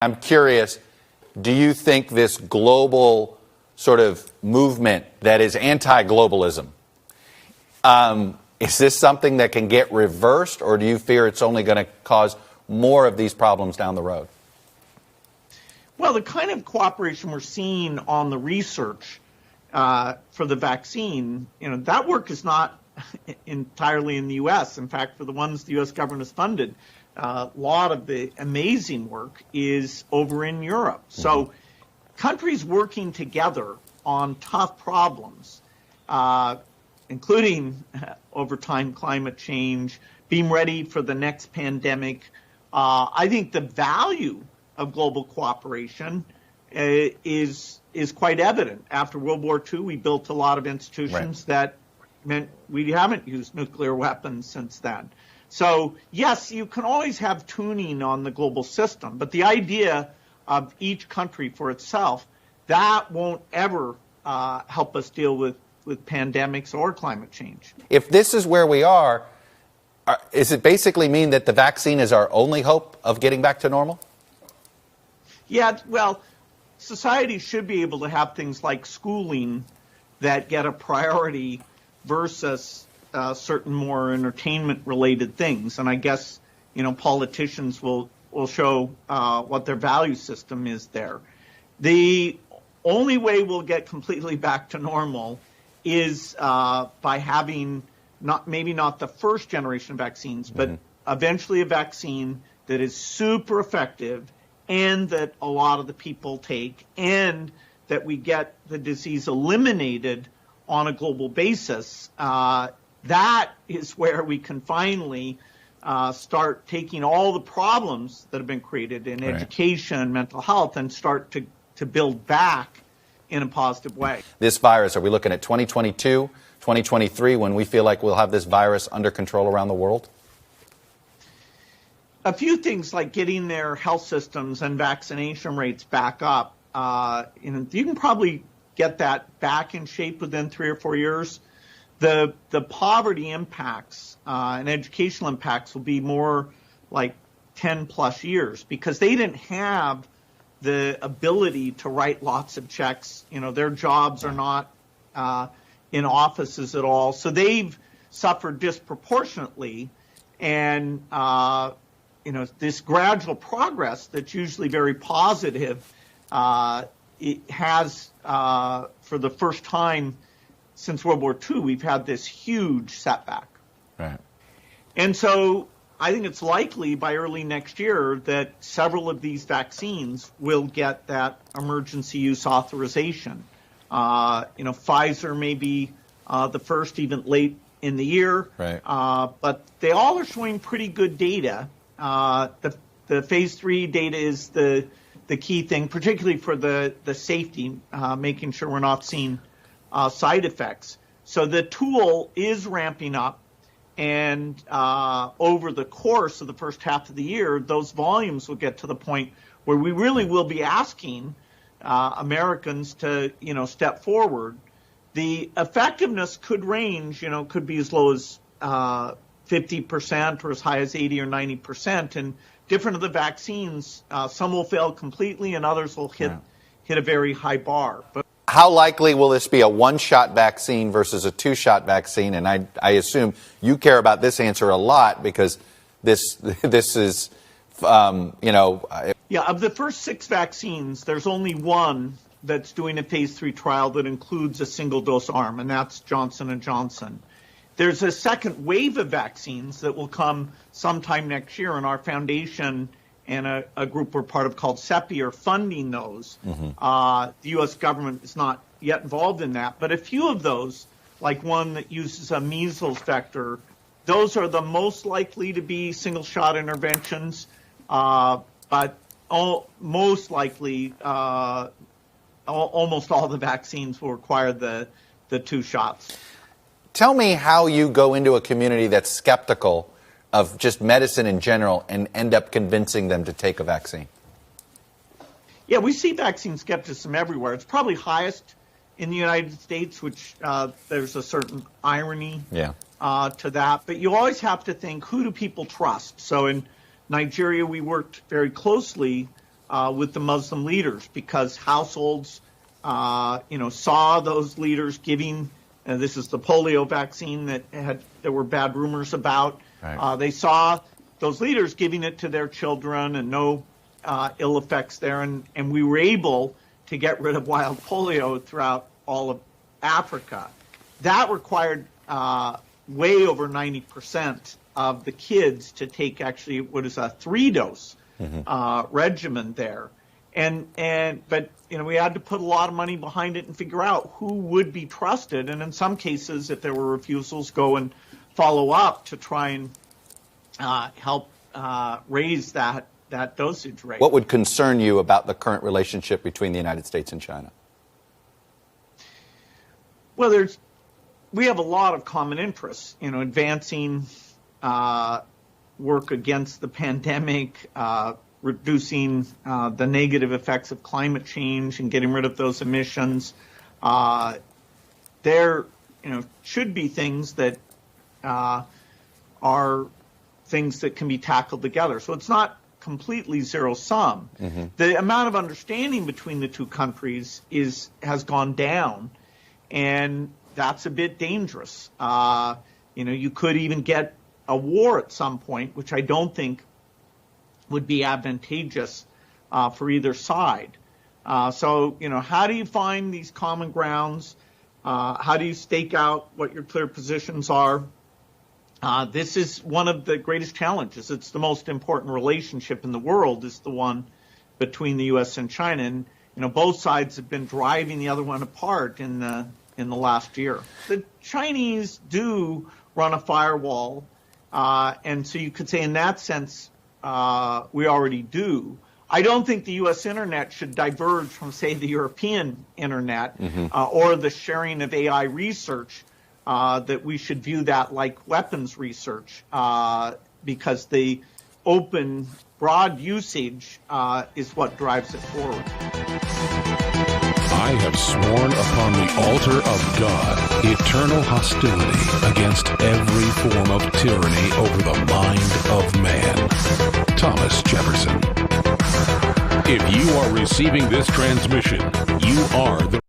I'm curious, do you think this global sort of movement that is anti-globalism, is this something that can get reversed, or do you fear it's only going to cause more of these problems down the road? Well, the kind of cooperation we're seeing on the research for the vaccine, that work is not entirely in the U.S. In fact, for the ones the U.S. government has funded, a lot of the amazing work is over in Europe. So countries working together on tough problems, including over time climate change, being ready for the next pandemic. I think the value of global cooperation is quite evident. After World War II, we built a lot of institutions that meant we haven't used nuclear weapons since then. So, yes, you can always have tuning on the global system, but the idea of each country for itself, that won't ever help us deal with pandemics or climate change. If this is where we are, does it basically mean that the vaccine is our only hope of getting back to normal? Yeah, well, society should be able to have things like schooling that get a priority versus certain more entertainment-related things. And I guess, politicians will show what their value system is there. The only way we'll get completely back to normal is by having maybe not the first generation of vaccines, but eventually a vaccine that is super effective and that a lot of the people take, and that we get the disease eliminated on a global basis. That is where we can finally start taking all the problems that have been created in education, mental health, and start to build back in a positive way. This virus, are we looking at 2022, 2023, when we feel like we'll have this virus under control around the world? A few things like getting their health systems and vaccination rates back up. You can probably get that back in shape within 3 or 4 years. The poverty impacts and educational impacts will be more like 10 plus years, because they didn't have the ability to write lots of checks. Their jobs are not in offices at all. So they've suffered disproportionately. And, this gradual progress that's usually very positive, it has, for the first time since World War II, we've had this huge setback. Right. And so I think it's likely by early next year that several of these vaccines will get that emergency use authorization. Pfizer may be the first, even late in the year. Right. But they all are showing pretty good data. The phase 3 data is the key thing, particularly for the safety, making sure we're not seeing side effects. So the tool is ramping up, and over the course of the first half of the year, those volumes will get to the point where we really will be asking Americans to, step forward. The effectiveness could range, could be as low as 50% or as high as 80 or 90%. And different of the vaccines, some will fail completely and others will hit a very high bar. But how likely will this be a one-shot vaccine versus a two-shot vaccine? And I assume you care about this answer a lot, because this is, Yeah, of the first 6 vaccines, there's only one that's doing a phase 3 trial that includes a single-dose arm, and that's Johnson & Johnson. There's a second wave of vaccines that will come sometime next year, and our foundation and a group we're part of called CEPI are funding those. The U.S. government is not yet involved in that, but a few of those, like one that uses a measles vector, those are the most likely to be single-shot interventions, but most likely almost all the vaccines will require the 2 shots. Tell me how you go into a community that's skeptical of just medicine in general and end up convincing them to take a vaccine. Yeah, we see vaccine skepticism everywhere. It's probably highest in the United States, which there's a certain irony to that. But you always have to think, who do people trust? So in Nigeria, we worked very closely with the Muslim leaders, because households, saw those leaders giving. This is the polio vaccine that there were bad rumors about. Right. They saw those leaders giving it to their children and no ill effects there, and we were able to get rid of wild polio throughout all of Africa. That required way over 90% of the kids to take actually what is a 3-dose regimen there. But we had to put a lot of money behind it and figure out who would be trusted, and in some cases, if there were refusals, go and follow up to try and help raise that dosage rate. What would concern you about the current relationship between the United States and China? Well, we have a lot of common interests, advancing work against the pandemic, reducing the negative effects of climate change and getting rid of those emissions. There, should be things that are things that can be tackled together. So it's not completely zero sum. The amount of understanding between the two countries has gone down, and that's a bit dangerous. You could even get a war at some point, which I don't think would be advantageous for either side. So how do you find these common grounds? How do you stake out what your clear positions are? This is one of the greatest challenges. It's the most important relationship in the world, is the one between the U.S. and China. And both sides have been driving the other one apart in the last year. The Chinese do run a firewall, and so you could say in that sense we already do. I don't think the U.S. internet should diverge from, say, the European internet or the sharing of AI research, that we should view that like weapons research, because the open, broad usage is what drives it forward. I have sworn upon the altar of God eternal hostility against every form of tyranny over the mind of man. Thomas Jefferson. If you are receiving this transmission, you are the